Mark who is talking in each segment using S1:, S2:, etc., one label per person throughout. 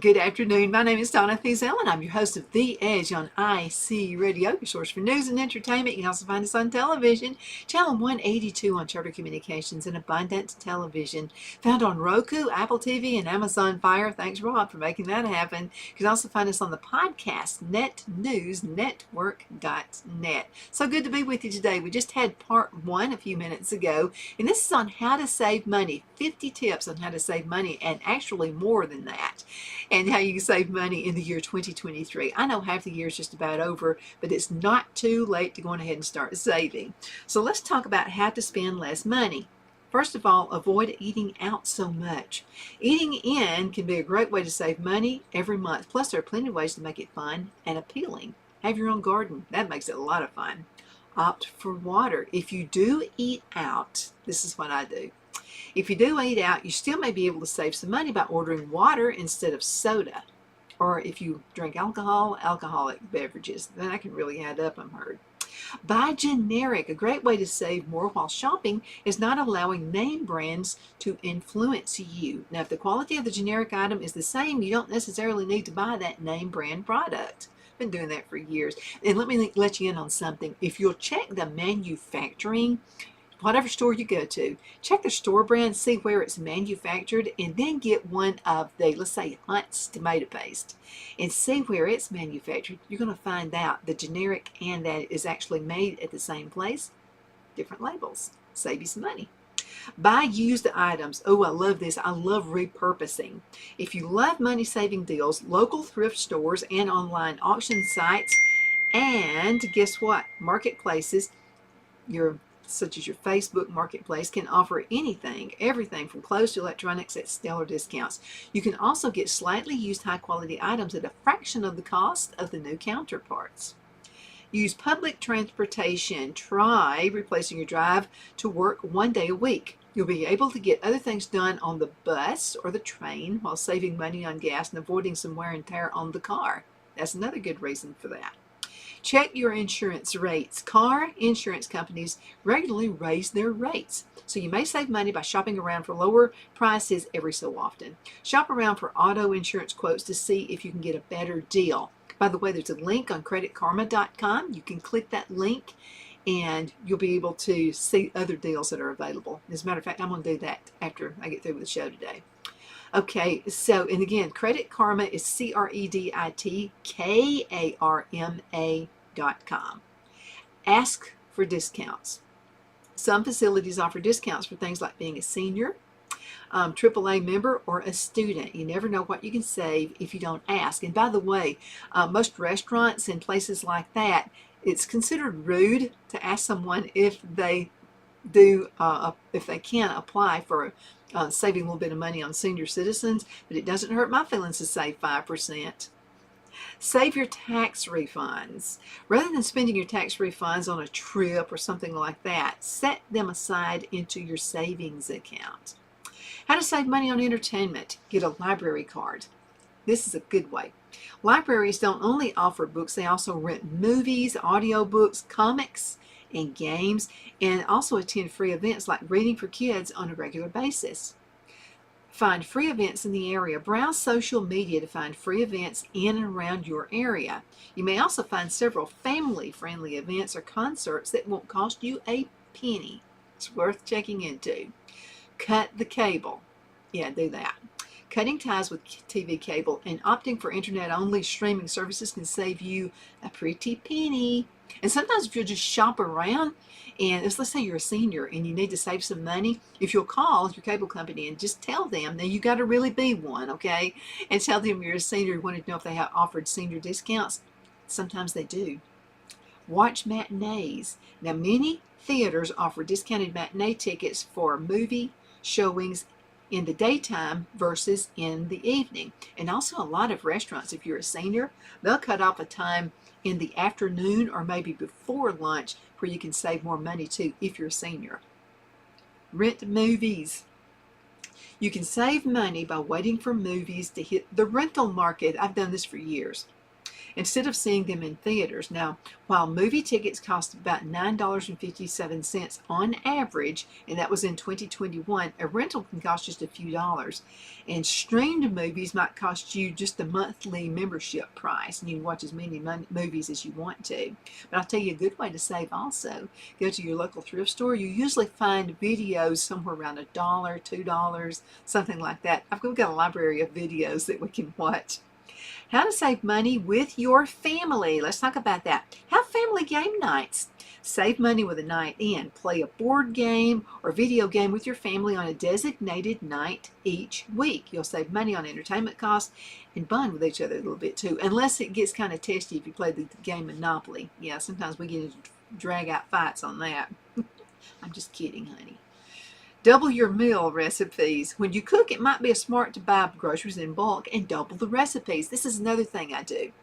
S1: Good afternoon. My name is Donna Thiesel, and I'm your host of The Edge on IC Radio, your source for news and entertainment. You can also find us on television, channel 182 on Charter Communications and Abundance Television, found on Roku, Apple TV, and Amazon Fire. Thanks, Rob, for making that happen. You can also find us on the podcast, netnewsnetwork.net. So good to be with you today. We just had part one a few minutes ago, and this is on how to save money, 50 tips on how to save money, and actually more than that, and how you can save money in the year 2023. I know half the year is just about over, but it's not too late to go on ahead and start saving. So let's talk about how to spend less money. First of all, avoid eating out so much. Eating in can be a great way to save money every month. Plus, there are plenty of ways to make it fun and appealing. Have your own garden. That makes it a lot of fun. Opt for water. If you do eat out, this is what I do. If you do eat out, you still may be able to save some money by ordering water instead of soda. Or if you drink alcohol, alcoholic beverages. Then that can really add up, I've heard. Buy generic. A great way to save more while shopping is not allowing name brands to influence you. Now, if the quality of the generic item is the same, you don't necessarily need to buy that name brand product. Been doing that for years. And let me let you in on something. If you'll check the manufacturing, whatever store you go to, check the store brand, see where it's manufactured, and then get one of the, let's say, Hunt's tomato paste, and see where it's manufactured. You're going to find out the generic and that is actually made at the same place, different labels. Save you some money. Buy used items. Oh, I love this. I love repurposing. If you love money-saving deals, local thrift stores and online auction sites, and guess what? Marketplaces, such as your Facebook Marketplace, can offer everything from clothes to electronics at stellar discounts. You can also get slightly used high-quality items at a fraction of the cost of the new counterparts. Use public transportation. Try replacing your drive to work one day a week. You'll be able to get other things done on the bus or the train while saving money on gas and avoiding some wear and tear on the car. That's another good reason for that. Check your insurance rates. Car insurance companies regularly raise their rates, so you may save money by shopping around for lower prices every so often. Shop around for auto insurance quotes to see if you can get a better deal. By the way, there's a link on creditkarma.com. You can click that link and you'll be able to see other deals that are available. As a matter of fact, I'm going to do that after I get through with the show today. Okay, so, and again, Credit Karma is CreditKarma.com. Ask for discounts. Some facilities offer discounts for things like being a senior, AAA member, or a student. You never know what you can save if you don't ask. And by the way, most restaurants and places like that, it's considered rude to ask someone if they can apply for saving a little bit of money on senior citizens, but it doesn't hurt my feelings to save 5%. Save your tax refunds. Rather than spending your tax refunds on a trip or something like that, set them aside into your savings account. How to save money on entertainment. Get a library card. This is a good way. Libraries don't only offer books, they also rent movies, audiobooks, comics, and games, and also attend free events like Reading for Kids on a regular basis. Find free events in the area. Browse social media to find free events in and around your area. You may also find several family-friendly events or concerts that won't cost you a penny. It's worth checking into. Cut the cable. Yeah, do that. Cutting ties with TV cable and opting for internet-only streaming services can save you a pretty penny. And sometimes if you'll just shop around, and let's say you're a senior and you need to save some money, if you'll call your cable company and just tell them, now you got to really be one, okay, and tell them you're a senior, you wanted to know if they have offered senior discounts. Sometimes they do. Watch matinees. Now, many theaters offer discounted matinee tickets for movie showings in the daytime versus in the evening. And also a lot of restaurants, if you're a senior, they'll cut off a time in the afternoon or maybe before lunch where you can save more money too if you're a senior. Rent movies. You can save money by waiting for movies to hit the rental market. I've done this for years. instead of seeing them in theaters. Now, while movie tickets cost about $9.57 on average, and that was in 2021, a rental can cost just a few dollars. And streamed movies might cost you just the monthly membership price, and you can watch as many movies as you want to. But I'll tell you a good way to save also. Go to your local thrift store. You usually find videos somewhere around $1, $2, something like that. I've got a library of videos that we can watch. How to save money with your family. Let's talk about that. Have family game nights. Save money with a night in. Play a board game or video game with your family on a designated night each week. You'll save money on entertainment costs and bond with each other a little bit too. Unless it gets kind of testy if you play the game Monopoly. Yeah, sometimes we get into drag out fights on that. I'm just kidding, honey. Double your meal recipes. When you cook, it might be smart to buy groceries in bulk and double the recipes. This is another thing I do.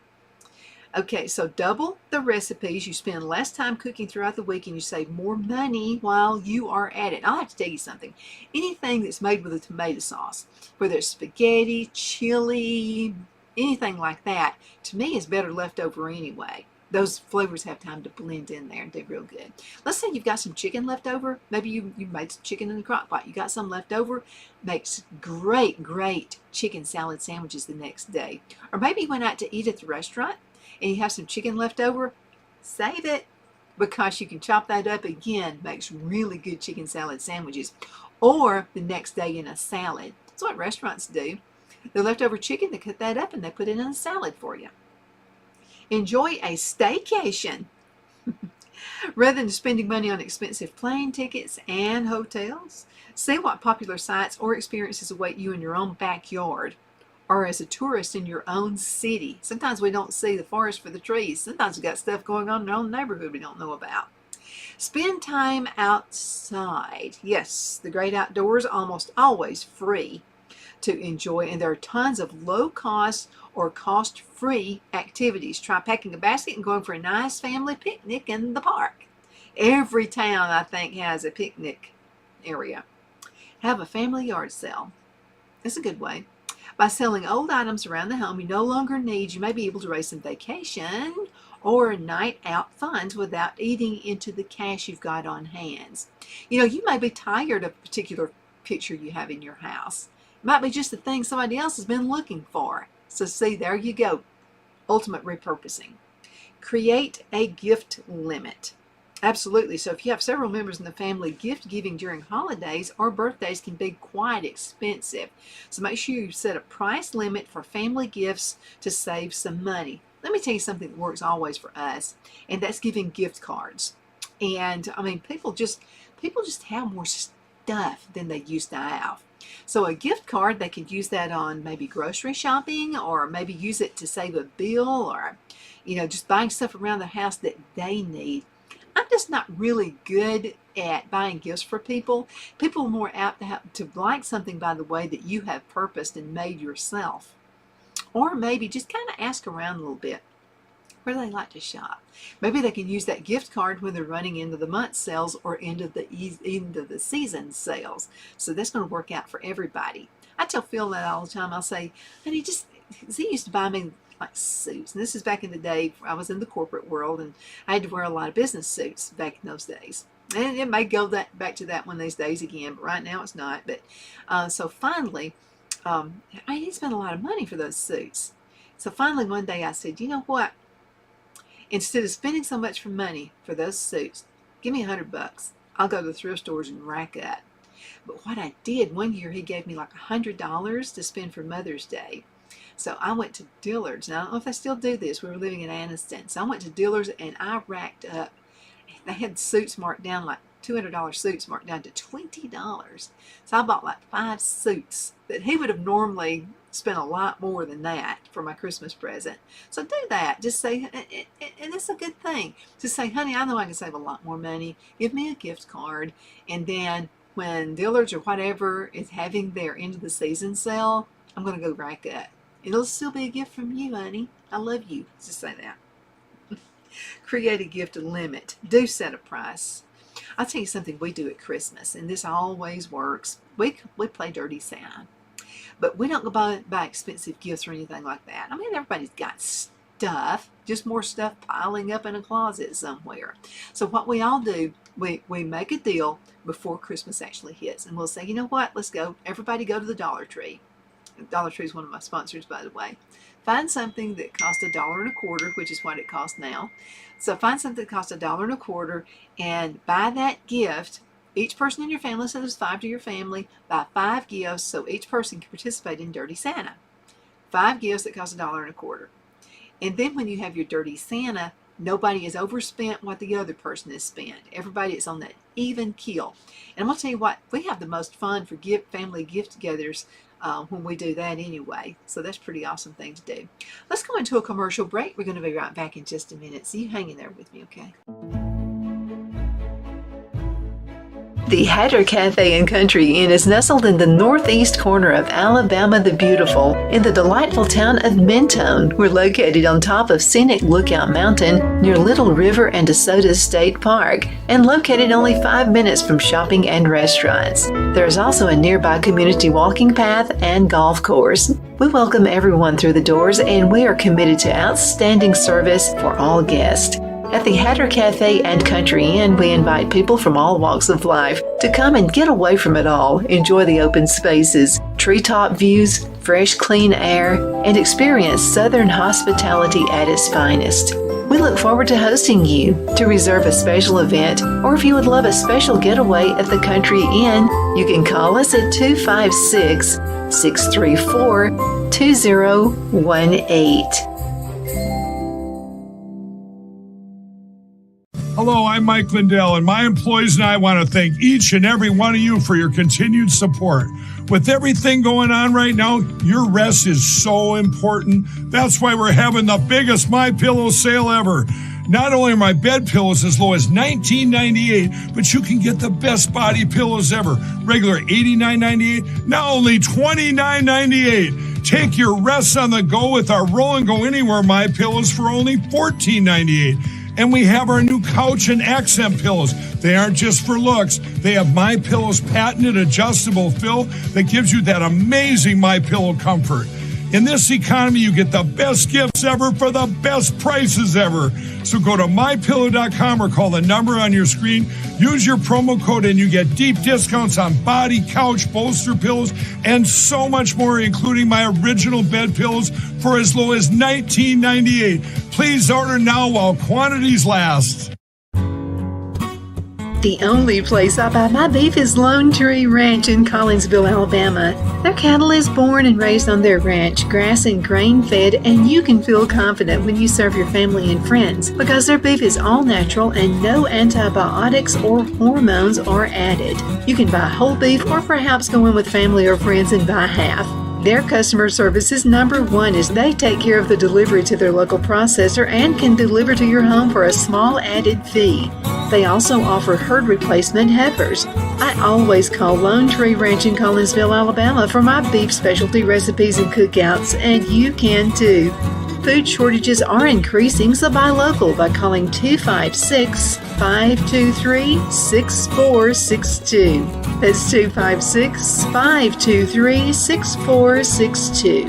S1: Okay, so double the recipes. You spend less time cooking throughout the week and you save more money while you are at it. I'll have to tell you something. Anything that's made with a tomato sauce, whether it's spaghetti, chili, anything like that, to me is better left over anyway. Those flavors have time to blend in there and they're real good. Let's say you've got some chicken left over. Maybe you made some chicken in the crock pot. You got some left over. Makes great chicken salad sandwiches the next day. Or maybe you went out to eat at the restaurant and you have some chicken left over. Save it, because you can chop that up again. Makes really good chicken salad sandwiches. Or the next day in a salad. That's what restaurants do. The leftover chicken, they cut that up and they put it in a salad for you. Enjoy a staycation. Rather than spending money on expensive plane tickets and hotels, see what popular sites or experiences await you in your own backyard or as a tourist in your own city. Sometimes we don't see the forest for the trees. Sometimes we've got stuff going on in our own neighborhood we don't know about. Spend time outside. Yes, the great outdoors, almost always free to enjoy, and there are tons of low-cost or cost-free activities. Try packing a basket and going for a nice family picnic in the park. Every town, I think, has a picnic area. Have a family yard sale. That's a good way. By selling old items around the home you no longer need, you may be able to raise some vacation or night out funds without eating into the cash you've got on hands. You know, you may be tired of a particular picture you have in your house. It might be just the thing somebody else has been looking for. So see, there you go. Ultimate repurposing. Create a gift limit. Absolutely. So if you have several members in the family, gift giving during holidays or birthdays can be quite expensive. So make sure you set a price limit for family gifts to save some money. Let me tell you something that works always for us, and that's giving gift cards. And I mean, people just have more stuff than they used to have. So a gift card, they could use that on maybe grocery shopping, or maybe use it to save a bill, or, you know, just buying stuff around the house that they need. I'm just not really good at buying gifts for people. People are more apt to like something by the way that you have purposed and made yourself. Or maybe just kind of ask around a little bit. Where do they like to shop? Maybe they can use that gift card when they're running into the month sales or into the season sales. So that's going to work out for everybody. I tell Phil that all the time. I'll say, honey, he used to buy me like suits. And this is back in the day. I was in the corporate world and I had to wear a lot of business suits back in those days. And it may go back to that one these days again, but right now it's not. But so finally, I didn't spend a lot of money for those suits. So finally one day I said, you know what? Instead of spending so much money for those suits, give me $100. I'll go to the thrift stores and rack up. But what I did, one year he gave me like $100 to spend for Mother's Day. So I went to Dillard's. Now I don't know if they still do this. We were living in Anniston. So I went to Dillard's and I racked up. They had suits marked down, like $200 suits marked down to $20. So I bought like 5 suits that he would have normally spent a lot more than that for my Christmas present. So do that. Just say, and it's a good thing. Just say, honey, I know I can save a lot more money. Give me a gift card. And then when Dillard's or whatever is having their end of the season sale, I'm going to go rack up. It'll still be a gift from you, honey. I love you. Just say that. Create a gift limit. Do set a price. I'll tell you something we do at Christmas, and this always works. We play Dirty Santa. But we don't go buy expensive gifts or anything like that. I mean, everybody's got stuff. stuff, just more stuff piling up in a closet somewhere. So what we all do, we make a deal before Christmas actually hits, and we'll say, you know what, let's go, everybody go to the Dollar Tree. Dollar Tree is one of my sponsors, by the way. Find something that costs $1.25, which is what it costs now. So find something that costs $1.25 and buy that gift. Each person in your family, so there's 5 to your family, buy 5 gifts so each person can participate in Dirty Santa. 5 gifts that cost $1.25. And then when you have your Dirty Santa, nobody has overspent what the other person has spent. Everybody is on that even keel. And I'm going to tell you what, we have the most fun for family get-togethers when we do that anyway. So that's a pretty awesome thing to do. Let's go into a commercial break. We're going to be right back in just a minute. So you hang in there with me, okay? The Hatter Cafe and Country Inn is nestled in the northeast corner of Alabama the Beautiful in the delightful town of Mentone. We're located on top of scenic Lookout Mountain near Little River and DeSoto State Park and located only 5 minutes from shopping and restaurants. There is also a nearby community walking path and golf course. We welcome everyone through the doors and we are committed to outstanding service for all guests. At the Hatter Cafe and Country Inn, we invite people from all walks of life to come and get away from it all, enjoy the open spaces, treetop views, fresh, clean air, and experience Southern hospitality at its finest. We look forward to hosting you. To reserve a special event, or if you would love a special getaway at the Country Inn, you can call us at 256-634-2018.
S2: Hello, I'm Mike Lindell, and my employees and I want to thank each and every one of you for your continued support. With everything going on right now, your rest is so important. That's why we're having the biggest MyPillow sale ever. Not only are my bed pillows as low as $19.98, but you can get the best body pillows ever. Regular $89.98, now only $29.98. Take your rest on the go with our Roll and Go Anywhere MyPillows for only $14.98. And we have our new couch and accent pillows. They aren't just for looks. They have MyPillow's patented adjustable fill that gives you that amazing MyPillow comfort. In this economy, you get the best gifts ever for the best prices ever. So go to MyPillow.com or call the number on your screen. Use your promo code and you get deep discounts on body, couch, bolster pillows, and so much more, including my original bed pillows for as low as $19.98. Please order now while quantities last.
S1: The only place I buy my beef is Lone Tree Ranch in Collinsville, Alabama. Their cattle is born and raised on their ranch, grass and grain fed, and you can feel confident when you serve your family and friends because their beef is all natural and no antibiotics or hormones are added. You can buy whole beef or perhaps go in with family or friends and buy half. Their customer service is #1 as they take care of the delivery to their local processor and can deliver to your home for a small added fee. They also offer herd replacement heifers. I always call Lone Tree Ranch in Collinsville, Alabama for my beef specialty recipes and cookouts, and you can too. Food shortages are increasing, so buy local by calling 256-523-6462. That's 256-523-6462.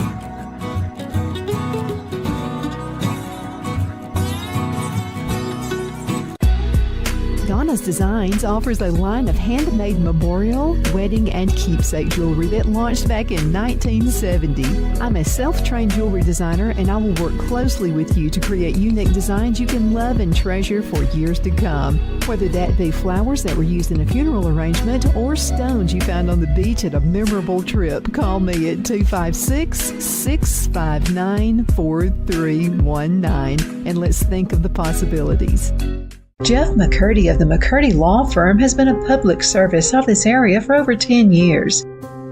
S1: Donna's Designs offers a line of handmade memorial, wedding, and keepsake jewelry that launched back in 1970. I'm a self-trained jewelry designer, and I will work closely with you to create unique designs you can love and treasure for years to come. Whether that be flowers that were used in a funeral arrangement or stones you found on the beach at a memorable trip, call me at 256-659-4319, and let's think of the possibilities. Jeff McCurdy of the McCurdy Law Firm has been a public service of this area for over 10 years.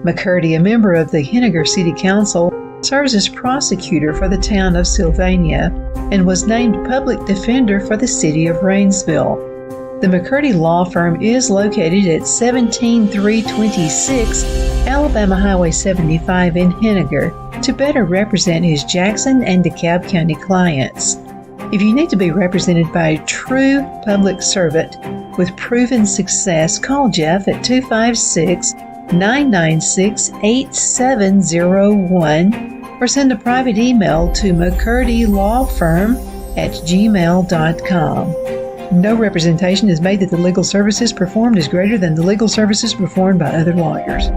S1: McCurdy, a member of the Henniger City Council, serves as prosecutor for the town of Sylvania and was named public defender for the city of Rainsville. The McCurdy Law Firm is located at 17326 Alabama Highway 75 in Henniger to better represent his Jackson and DeKalb County clients. If you need to be represented by a true public servant with proven success, call Jeff at 256-996-8701
S3: or send a private email to mccurdy.lawfirm@gmail.com. No representation is made that the legal services performed is greater than the legal services performed by other lawyers.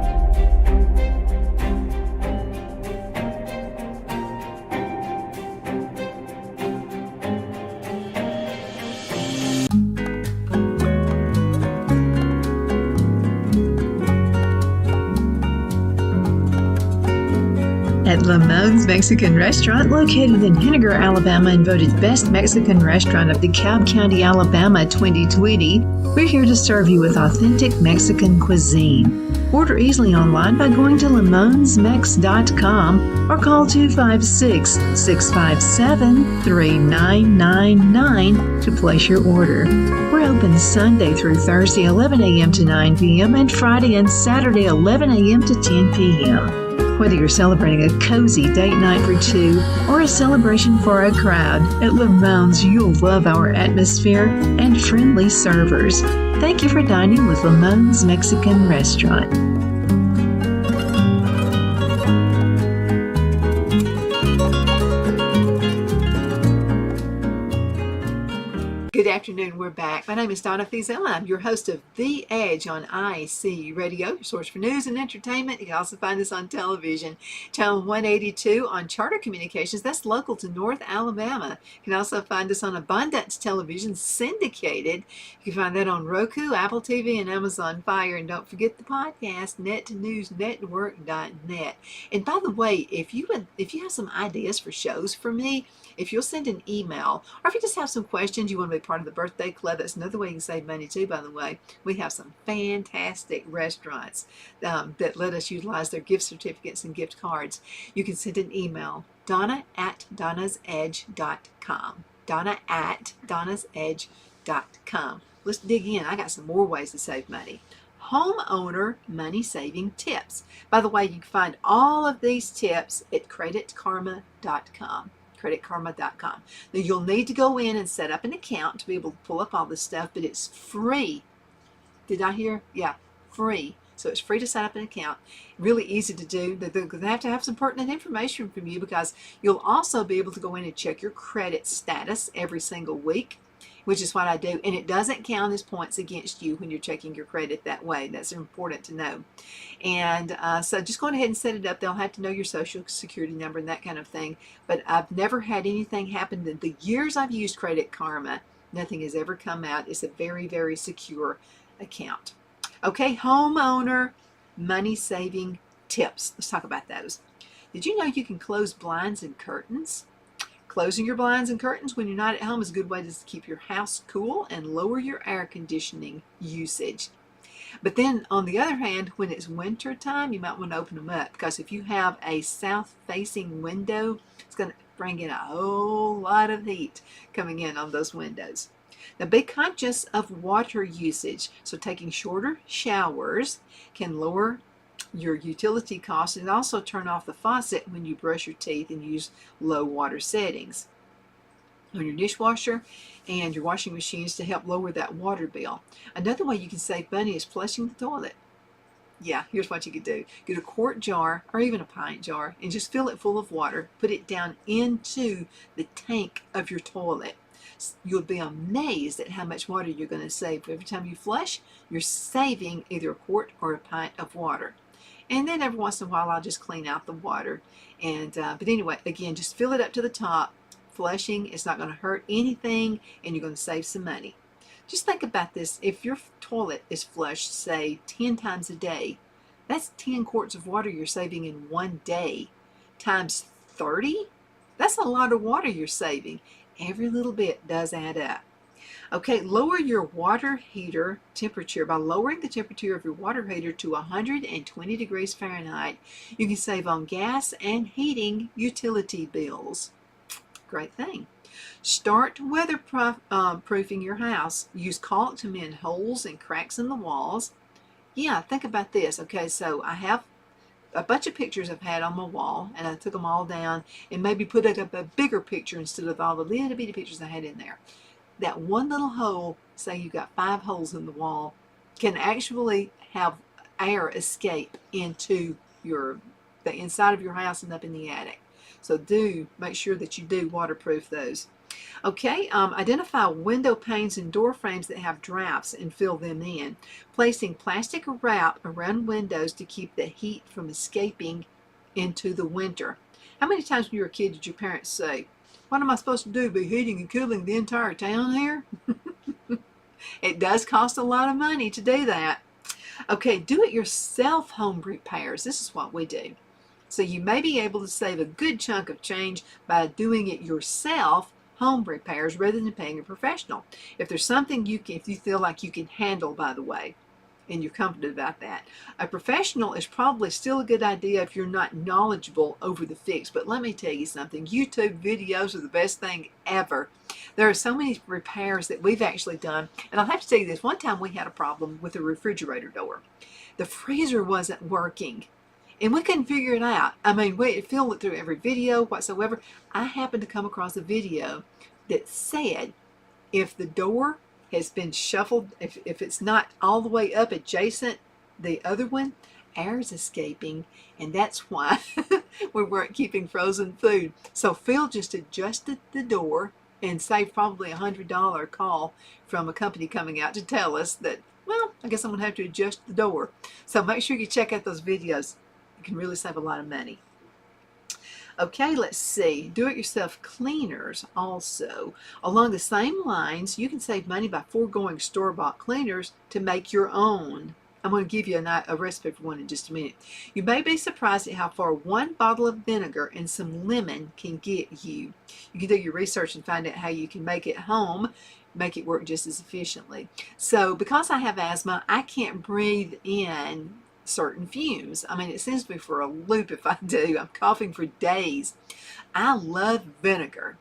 S3: At Lamone's Mexican Restaurant, located in Henniger, Alabama, and voted Best Mexican Restaurant of DeKalb County, Alabama 2020, we're here to serve you with authentic Mexican cuisine. Order easily online by going to lamonsmex.com or call 256-657-3999 to place your order. We're open Sunday through Thursday, 11 a.m. to 9 p.m., and Friday and Saturday, 11 a.m. to 10 p.m. Whether you're celebrating a cozy date night for two or a celebration for a crowd, at Lamone's you'll love our atmosphere and friendly servers. Thank you for dining with Lamone's Mexican Restaurant.
S1: Good afternoon, we're back. My name is Donna Fiesel. I'm your host of The Edge on IC Radio, your source for news and entertainment. You can also find us on television, channel 182 on Charter Communications. That's local to North Alabama. You can also find us on Abundance Television, syndicated. You can find that on Roku, Apple TV, and Amazon Fire. And don't forget the podcast, netnewsnetwork.net. And by the way, if you have some ideas for shows for me, if you'll send an email, or if you just have some questions, you want to be part of the birthday club, that's another way you can save money too, by the way. We have some fantastic restaurants that let us utilize their gift certificates and gift cards. You can send an email, donna@donnasedge.com. donna@donnasedge.com. Let's dig in. I got some more ways to save money. Homeowner money-saving tips. By the way, you can find all of these tips at creditkarma.com. creditkarma.com. Now, you'll need to go in and set up an account to be able to pull up all this stuff, but it's free. Did I hear? Yeah, free. So it's free to set up an account. Really easy to do. They're going to have some pertinent information from you, because you'll also be able to go in and check your credit status every single week, which is what I do. And it doesn't count as points against you when you're checking your credit that way. That's important to know. And so just go ahead and set it up. They'll have to know your social security number and that kind of thing. But I've never had anything happen. In the years I've used Credit Karma, nothing has ever come out. It's a very, very secure account. Okay, homeowner money-saving tips. Let's talk about those. Did you know you can close blinds and curtains? Closing your blinds and curtains when you're not at home is a good way to keep your house cool and lower your air conditioning usage. But then, on the other hand, when it's winter time, you might want to open them up, because if you have a south-facing window, it's going to bring in a whole lot of heat coming in on those windows. Now, be conscious of water usage. So taking shorter showers can lower your utility costs, and also turn off the faucet when you brush your teeth and use low water settings on your dishwasher and your washing machines to help lower that water bill. Another way you can save money is flushing the toilet. Yeah, here's what you could do. Get a quart jar or even a pint jar and just fill it full of water. Put it down into the tank of your toilet. You'll be amazed at how much water you're going to save. Every time you flush, you're saving either a quart or a pint of water. And then every once in a while, I'll just clean out the water. And but anyway, again, just fill it up to the top. Flushing, it's not going to hurt anything, and you're going to save some money. Just think about this. If your toilet is flushed, say, 10 times a day, that's 10 quarts of water you're saving in one day. Times 30, that's a lot of water you're saving. Every little bit does add up. Okay, lower your water heater temperature. By lowering the temperature of your water heater to 120 degrees Fahrenheit, you can save on gas and heating utility bills. Great thing. Start weatherproofing your house. Use caulk to mend holes and cracks in the walls. Yeah, think about this. Okay, so I have a bunch of pictures I've had on my wall, and I took them all down and maybe put up a bigger picture instead of all the little bitty pictures I had in there. That one little hole, say you got 5 holes in the wall, can actually have air escape into the inside of your house and up in the attic. So do make sure that you do waterproof those. Okay, identify window panes and door frames that have drafts and fill them in. Placing plastic wrap around windows to keep the heat from escaping into the winter. How many times when you were a kid did your parents say, "What am I supposed to do, be heating and cooling the entire town here?" It does cost a lot of money to do that. Okay, do-it-yourself home repairs. This is what we do. So you may be able to save a good chunk of change by doing it yourself, home repairs, rather than paying a professional. If there's something if you feel like you can handle, by the way, and you're confident about that. A professional is probably still a good idea if you're not knowledgeable over the fix. But let me tell you something, YouTube videos are the best thing ever. There are so many repairs that we've actually done. And I'll have to tell you this, one time we had a problem with the refrigerator door. The freezer wasn't working. And we couldn't figure it out. I mean, we filmed it through every video whatsoever. I happened to come across a video that said if the door has been shuffled, if it's not all the way up adjacent the other one, air's escaping, and that's why we weren't keeping frozen food. So Phil just adjusted the door and saved probably $100 call from a company coming out to tell us that, well, I guess I'm going to have to adjust the door. So make sure you check out those videos. You can really save a lot of money. Okay, let's see. Do-it-yourself cleaners also. Along the same lines, you can save money by foregoing store-bought cleaners to make your own. I'm going to give you a recipe for one in just a minute. You may be surprised at how far one bottle of vinegar and some lemon can get you. You can do your research and find out how you can make it home, make it work just as efficiently. So because I have asthma, I can't breathe in certain fumes. I mean, it sends me for a loop if I do. I'm coughing for days. I love vinegar.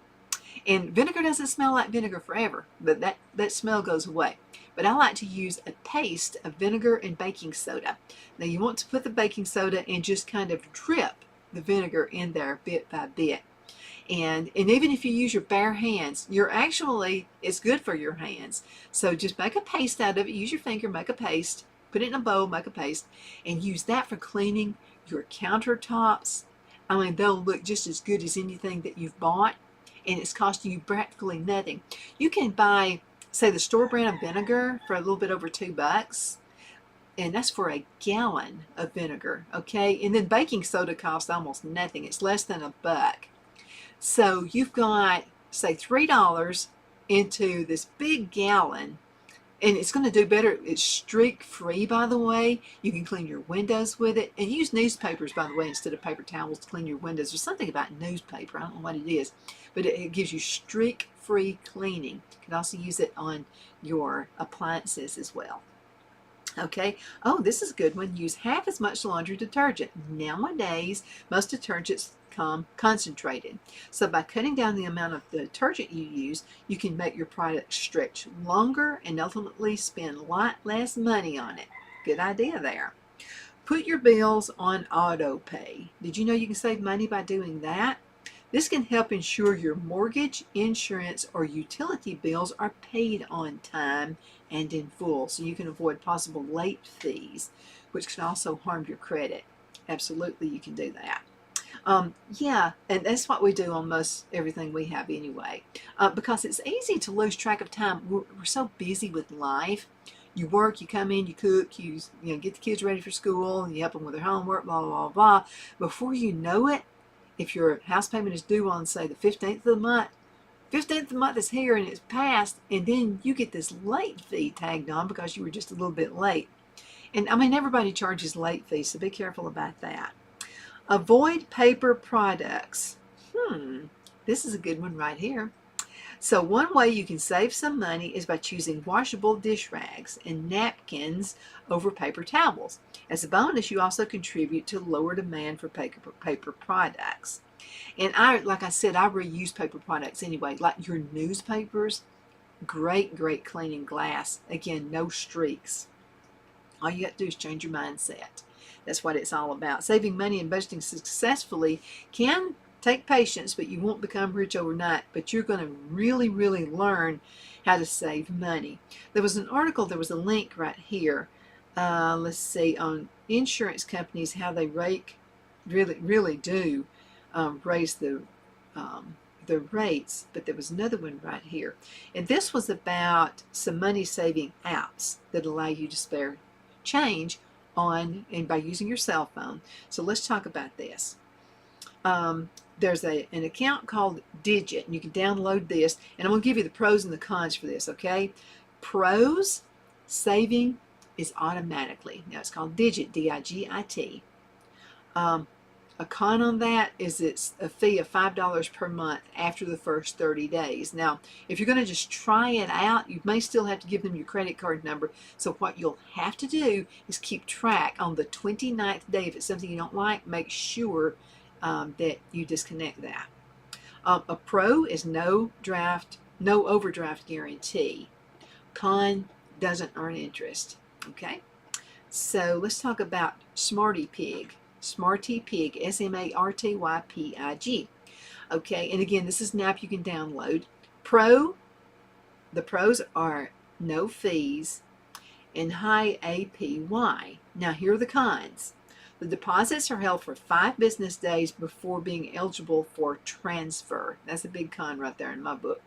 S1: And vinegar doesn't smell like vinegar forever, but that smell goes away. But I like to use a paste of vinegar and baking soda. Now you want to put the baking soda and just kind of drip the vinegar in there bit by bit. And even if you use your bare hands, it's good for your hands. So just make a paste out of it. Use your finger, make a paste. Put it in a bowl, make a paste, and use that for cleaning your countertops. I mean, they'll look just as good as anything that you've bought, and it's costing you practically nothing. You can buy, say, the store brand of vinegar for a little bit over $2, and that's for a gallon of vinegar, okay? And then baking soda costs almost nothing. It's less than $1. So you've got, say, $3 into this big gallon. And it's going to do better. It's streak-free, by the way. You can clean your windows with it. And use newspapers, by the way, instead of paper towels to clean your windows. There's something about newspaper. I don't know what it is. But it gives you streak-free cleaning. You can also use it on your appliances as well. Okay. Oh, this is a good one. Use half as much laundry detergent. Nowadays, most detergents come concentrated. So by cutting down the amount of the detergent you use, you can make your product stretch longer and ultimately spend a lot less money on it. Good idea there. Put your bills on auto pay. Did you know you can save money by doing that? This can help ensure your mortgage, insurance, or utility bills are paid on time and in full, so you can avoid possible late fees, which can also harm your credit. Absolutely, you can do that. Yeah, and that's what we do on most everything we have anyway, because it's easy to lose track of time. We're so busy with life. You work, you come in, you cook, you get the kids ready for school, and you help them with their homework, blah, blah, blah. Before you know it, if your house payment is due on, say, the 15th of the month, 15th of the month is here and it's passed, and then you get this late fee tagged on because you were just a little bit late. And I mean, everybody charges late fees, so be careful about that. Avoid paper products. This is a good one right here. So one way you can save some money is by choosing washable dish rags and napkins over paper towels. As a bonus, you also contribute to lower demand for paper products. And like I said, I reuse paper products anyway, like your newspapers. Great cleaning glass. Again, no streaks. All you got to do is change your mindset. That's what it's all about. Saving money and budgeting successfully can take patience, but you won't become rich overnight. But you're going to really learn how to save money. There was an article, there was a link right here. Let's see, on insurance companies, how they really do raise the rates, but there was another one right here. And this was about some money-saving apps that allow you to spare change on and by using your cell phone. So let's talk about this. There's an account called Digit, and you can download this, and I'm going to give you the pros and the cons for this, okay? Pros, saving is automatically. Now it's called Digit, D-I-G-I-T. A con on that is it's a fee of $5 per month after the first 30 days. Now, if you're going to just try it out, you may still have to give them your credit card number. So what you'll have to do is keep track on the 29th day. If it's something you don't like, make sure that you disconnect that. A pro is no overdraft guarantee. Con, doesn't earn interest. Okay, so let's talk about SmartyPig. SmartyPig, SmartyPig. Okay, and again, this is an app you can download. The pros are no fees and high APY. Now, here are the cons. The deposits are held for 5 business days before being eligible for transfer. That's a big con right there in my book.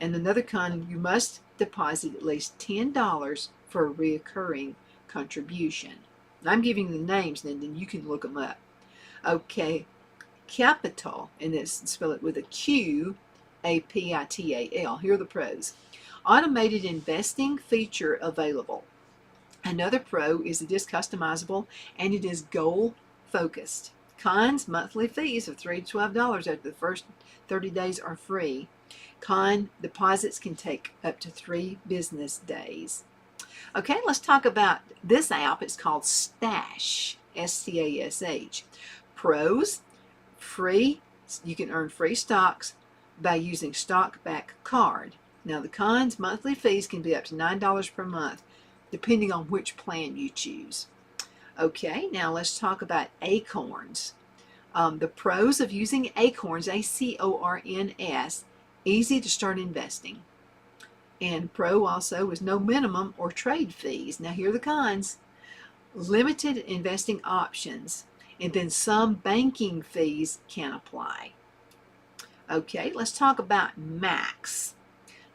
S1: And another con, you must deposit at least $10 for a reoccurring contribution. I'm giving the names, and then you can look them up. Okay, Capital, and it's spell it with a Q, A-P-I-T-A-L. Here are the pros. Automated investing feature available. Another pro is it is customizable and it is goal focused. Cons, monthly fees of $3 to $12 after the first 30 days are free. Con, deposits can take up to 3 business days. Okay, let's talk about this app. It's called Stash, S-T-A-S-H. Pros, free. You can earn free stocks by using StockBack card. Now the cons, monthly fees can be up to $9 per month, depending on which plan you choose. Okay, now let's talk about Acorns. The pros of using Acorns, A-C-O-R-N-S, easy to start investing. And pro also is no minimum or trade fees. Now here are the cons. Limited investing options, and then some banking fees can apply. Okay, let's talk about Max.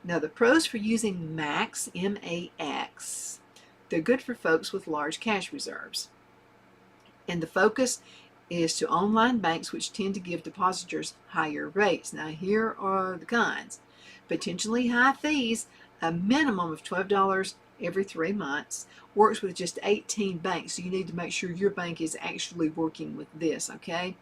S1: Now the pros for using Max, M-A-X, they're good for folks with large cash reserves. And the focus is to online banks, which tend to give depositors higher rates. Now here are the cons. Potentially high fees, a minimum of $12 every 3 months, works with just 18 banks, so you need to make sure your bank is actually working with this, okay?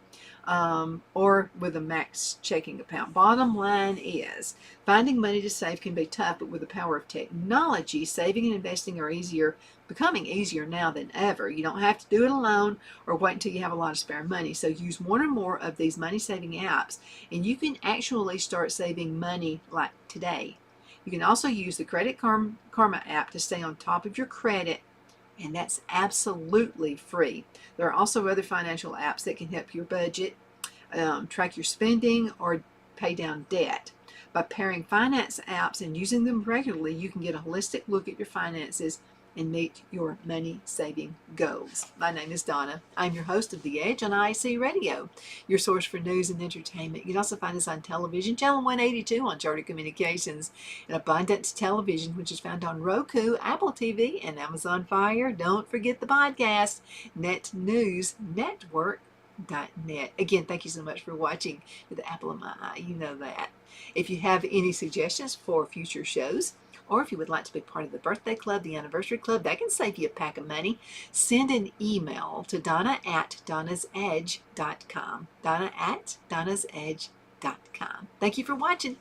S1: Or with a Max checking account. Bottom line is, finding money to save can be tough, but with the power of technology, saving and investing are becoming easier now than ever. You don't have to do it alone or wait until you have a lot of spare money. So use one or more of these money-saving apps, and you can actually start saving money like today. You can also use the Credit Karma app to stay on top of your credit, and that's absolutely free. There are also other financial apps that can help your budget, track your spending, or pay down debt. By pairing finance apps and using them regularly, you can get a holistic look at your finances and meet your money-saving goals. My name is Donna. I'm your host of The Edge on IC Radio, your source for news and entertainment. You can also find us on television, channel 182 on Charter Communications, and Abundance Television, which is found on Roku, Apple TV, and Amazon Fire. Don't forget the podcast, netnewsnetwork.net. Again, thank you so much for watching. You're the apple of my eye. You know that. If you have any suggestions for future shows, or if you would like to be part of the birthday club, the anniversary club, that can save you a pack of money, send an email to Donna@DonnasEdge.com. Donna@DonnasEdge.com. Thank you for watching.